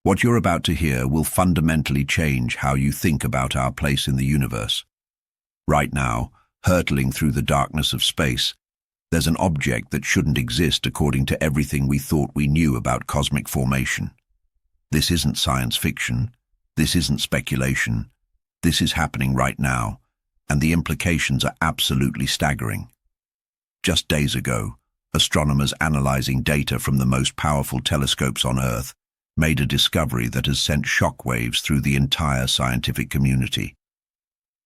What you're about to hear will fundamentally change how you think about our place in the universe. Right now, hurtling through the darkness of space, there's an object that shouldn't exist according to everything we thought we knew about cosmic formation. This isn't science fiction. This isn't speculation. This is happening right now, and the implications are absolutely staggering. Just days ago, astronomers analyzing data from the most powerful telescopes on Earth made a discovery that has sent shockwaves through the entire scientific community.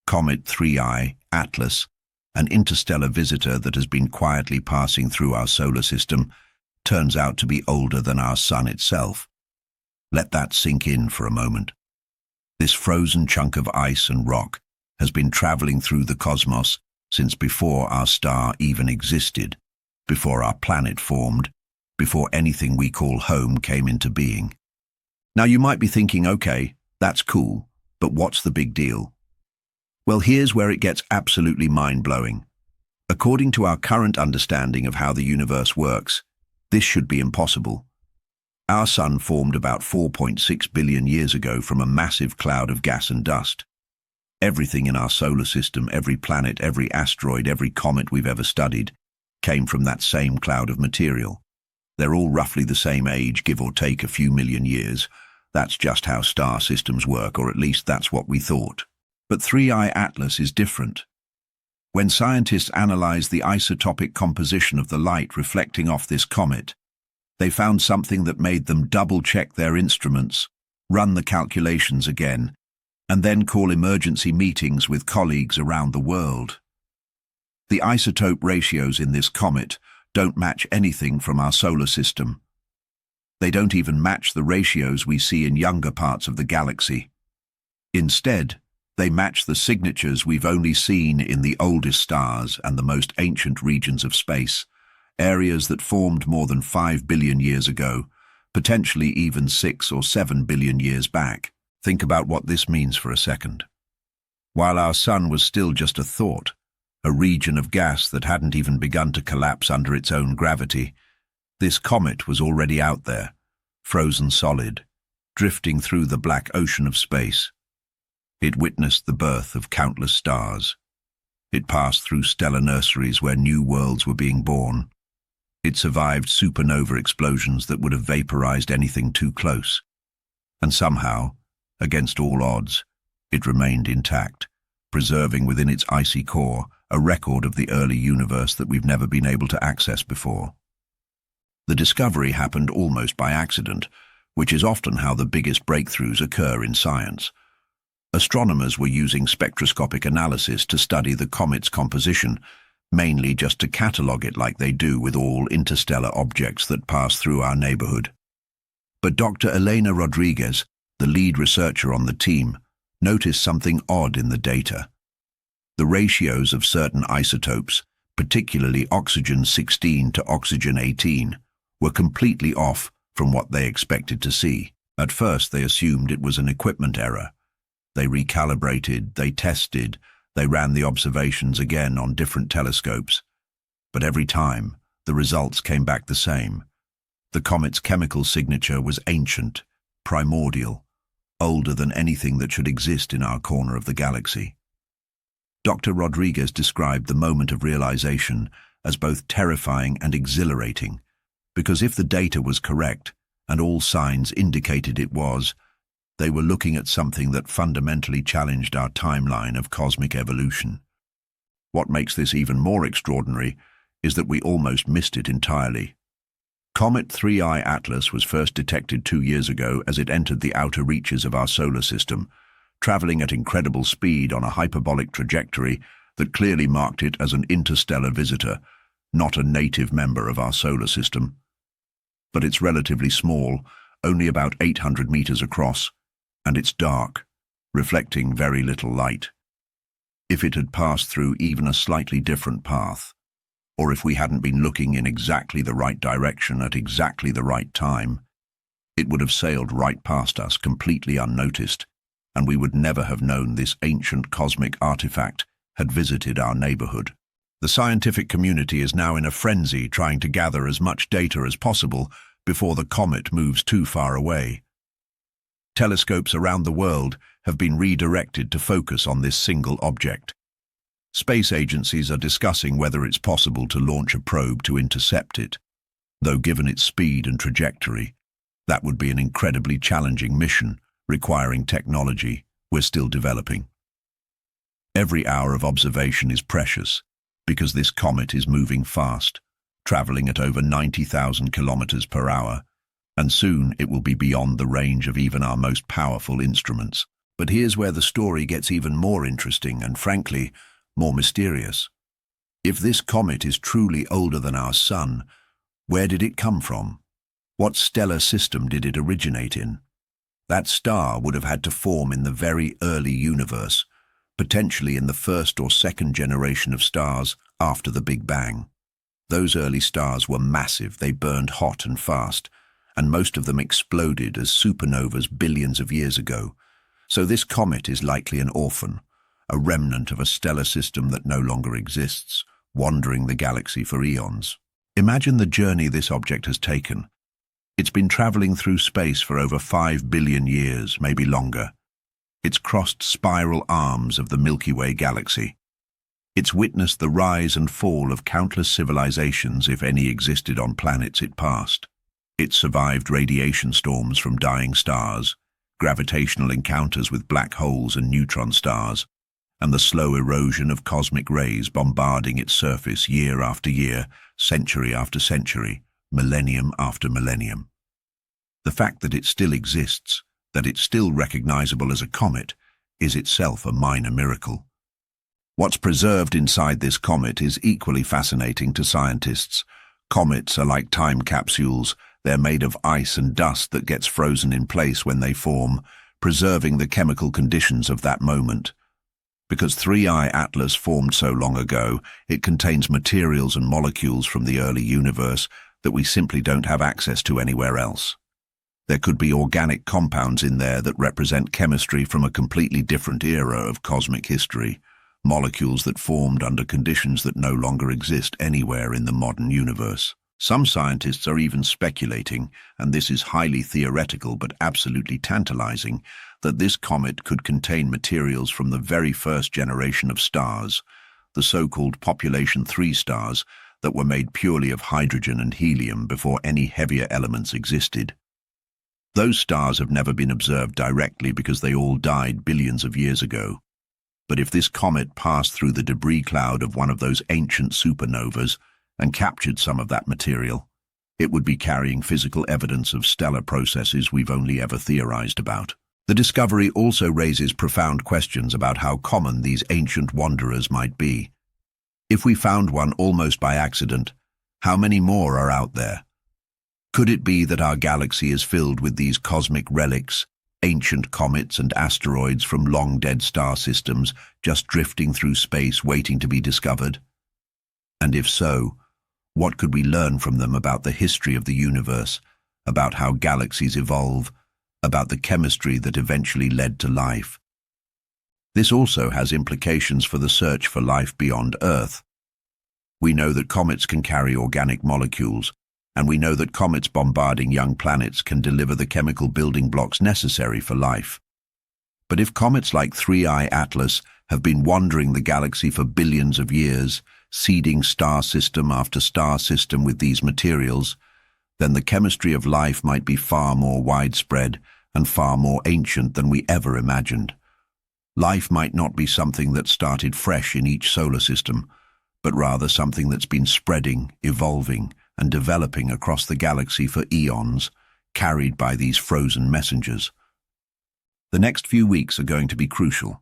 Comet 3I, Atlas, an interstellar visitor that has been quietly passing through our solar system, turns out to be older than our Sun itself. Let that sink in for a moment. This frozen chunk of ice and rock has been traveling through the cosmos since before our star even existed, before our planet formed, before anything we call home came into being. Now you might be thinking, okay, that's cool, but what's the big deal? Well, here's where it gets absolutely mind-blowing. According to our current understanding of how the universe works, this should be impossible. Our Sun formed about 4.6 billion years ago from a massive cloud of gas and dust. Everything in our solar system, every planet, every asteroid, every comet we've ever studied, came from that same cloud of material. They're all roughly the same age, give or take a few million years. That's just how star systems work, or at least that's what we thought. But 3I Atlas is different. When scientists analyzed the isotopic composition of the light reflecting off this comet, they found something that made them double-check their instruments, run the calculations again, and then call emergency meetings with colleagues around the world. The isotope ratios in this comet don't match anything from our solar system. They don't even match the ratios we see in younger parts of the galaxy. Instead, they match the signatures we've only seen in the oldest stars and the most ancient regions of space, areas that formed more than 5 billion years ago, potentially even 6 or 7 billion years back. Think about what this means for a second. While our Sun was still just a thought, a region of gas that hadn't even begun to collapse under its own gravity, this comet was already out there, frozen solid, drifting through the black ocean of space. It witnessed the birth of countless stars. It passed through stellar nurseries where new worlds were being born. It survived supernova explosions that would have vaporized anything too close. And somehow, against all odds, it remained intact, preserving within its icy core a record of the early universe that we've never been able to access before. The discovery happened almost by accident, which is often how the biggest breakthroughs occur in science. Astronomers were using spectroscopic analysis to study the comet's composition, mainly just to catalogue it like they do with all interstellar objects that pass through our neighborhood. But Dr. Elena Rodriguez, the lead researcher on the team, noticed something odd in the data. The ratios of certain isotopes, particularly oxygen-16 to oxygen-18, were completely off from what they expected to see. At first, they assumed it was an equipment error. They recalibrated, they tested, they ran the observations again on different telescopes. But every time, the results came back the same. The comet's chemical signature was ancient, primordial, older than anything that should exist in our corner of the galaxy. Dr. Rodriguez described the moment of realization as both terrifying and exhilarating, because if the data was correct, and all signs indicated it was, they were looking at something that fundamentally challenged our timeline of cosmic evolution. What makes this even more extraordinary is that we almost missed it entirely. Comet 3I Atlas was first detected 2 years ago as it entered the outer reaches of our solar system, traveling at incredible speed on a hyperbolic trajectory that clearly marked it as an interstellar visitor, not a native member of our solar system. But it's relatively small, only about 800 meters across, and it's dark, reflecting very little light. If it had passed through even a slightly different path, or if we hadn't been looking in exactly the right direction at exactly the right time, it would have sailed right past us completely unnoticed, and we would never have known this ancient cosmic artifact had visited our neighborhood. The scientific community is now in a frenzy trying to gather as much data as possible before the comet moves too far away. Telescopes around the world have been redirected to focus on this single object. Space agencies are discussing whether it's possible to launch a probe to intercept it, though given its speed and trajectory, that would be an incredibly challenging mission, requiring technology we're still developing. Every hour of observation is precious, because this comet is moving fast, traveling at over 90,000 kilometers per hour, and soon it will be beyond the range of even our most powerful instruments. But here's where the story gets even more interesting and, frankly, more mysterious. If this comet is truly older than our Sun, where did it come from? What stellar system did it originate in? That star would have had to form in the very early universe, potentially in the first or second generation of stars after the Big Bang. Those early stars were massive, they burned hot and fast, and most of them exploded as supernovas billions of years ago. So this comet is likely an orphan, a remnant of a stellar system that no longer exists, wandering the galaxy for eons. Imagine the journey this object has taken. It's been traveling through space for over 5 billion years, maybe longer. It's crossed spiral arms of the Milky Way galaxy. It's witnessed the rise and fall of countless civilizations, if any existed on planets it passed. It's survived radiation storms from dying stars, gravitational encounters with black holes and neutron stars, and the slow erosion of cosmic rays bombarding its surface year after year, century after century, millennium after millennium. The fact that it still exists, that it's still recognizable as a comet, is itself a minor miracle. What's preserved inside this comet is equally fascinating to scientists. Comets are like time capsules. They're made of ice and dust that gets frozen in place when they form, preserving the chemical conditions of that moment. Because 3I Atlas formed so long ago, it contains materials and molecules from the early universe that we simply don't have access to anywhere else. There could be organic compounds in there that represent chemistry from a completely different era of cosmic history, molecules that formed under conditions that no longer exist anywhere in the modern universe. Some scientists are even speculating, and this is highly theoretical but absolutely tantalizing, that this comet could contain materials from the very first generation of stars, the so-called population 3 stars that were made purely of hydrogen and helium before any heavier elements existed. Those stars have never been observed directly because they all died billions of years ago. But if this comet passed through the debris cloud of one of those ancient supernovas and captured some of that material, it would be carrying physical evidence of stellar processes we've only ever theorized about. The discovery also raises profound questions about how common these ancient wanderers might be. If we found one almost by accident, how many more are out there? Could it be that our galaxy is filled with these cosmic relics, ancient comets and asteroids from long-dead star systems just drifting through space waiting to be discovered? And if so, what could we learn from them about the history of the universe, about how galaxies evolve, about the chemistry that eventually led to life? This also has implications for the search for life beyond Earth. We know that comets can carry organic molecules, and we know that comets bombarding young planets can deliver the chemical building blocks necessary for life. But if comets like 3I Atlas have been wandering the galaxy for billions of years, seeding star system after star system with these materials, then the chemistry of life might be far more widespread and far more ancient than we ever imagined. Life might not be something that started fresh in each solar system, but rather something that's been spreading, evolving, and developing across the galaxy for eons, carried by these frozen messengers. The next few weeks are going to be crucial.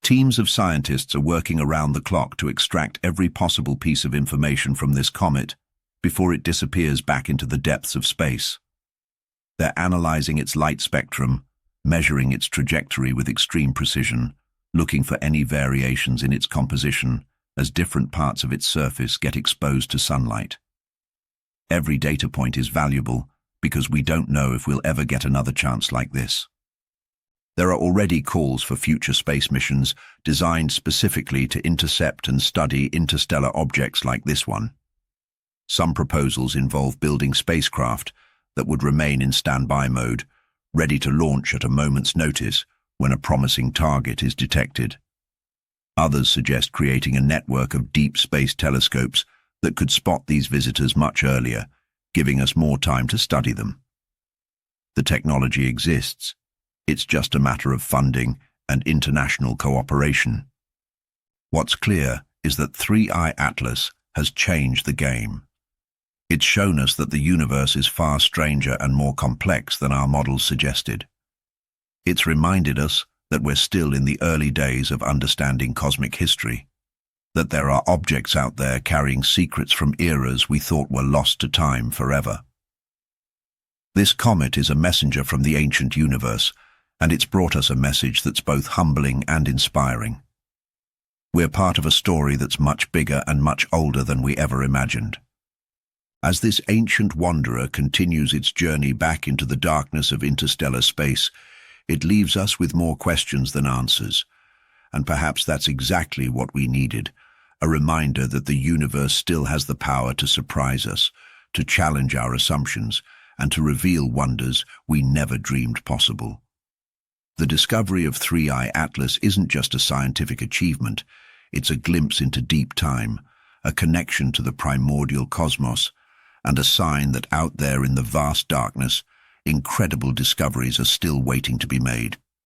Teams of scientists are working around the clock to extract every possible piece of information from this comet before it disappears back into the depths of space. They're analyzing its light spectrum, measuring its trajectory with extreme precision, looking for any variations in its composition as different parts of its surface get exposed to sunlight. Every data point is valuable because we don't know if we'll ever get another chance like this. There are already calls for future space missions designed specifically to intercept and study interstellar objects like this one. Some proposals involve building spacecraft that would remain in standby mode, ready to launch at a moment's notice when a promising target is detected. Others suggest creating a network of deep space telescopes that could spot these visitors much earlier, giving us more time to study them. The technology exists. It's just a matter of funding and international cooperation. What's clear is that 3i Atlas has changed the game. It's shown us that the universe is far stranger and more complex than our models suggested. It's reminded us that we're still in the early days of understanding cosmic history, that there are objects out there carrying secrets from eras we thought were lost to time forever. This comet is a messenger from the ancient universe, and it's brought us a message that's both humbling and inspiring. We're part of a story that's much bigger and much older than we ever imagined. As this ancient wanderer continues its journey back into the darkness of interstellar space, it leaves us with more questions than answers. And perhaps that's exactly what we needed, a reminder that the universe still has the power to surprise us, to challenge our assumptions, and to reveal wonders we never dreamed possible. The discovery of 3i Atlas isn't just a scientific achievement, it's a glimpse into deep time, a connection to the primordial cosmos, and a sign that out there in the vast darkness, incredible discoveries are still waiting to be made.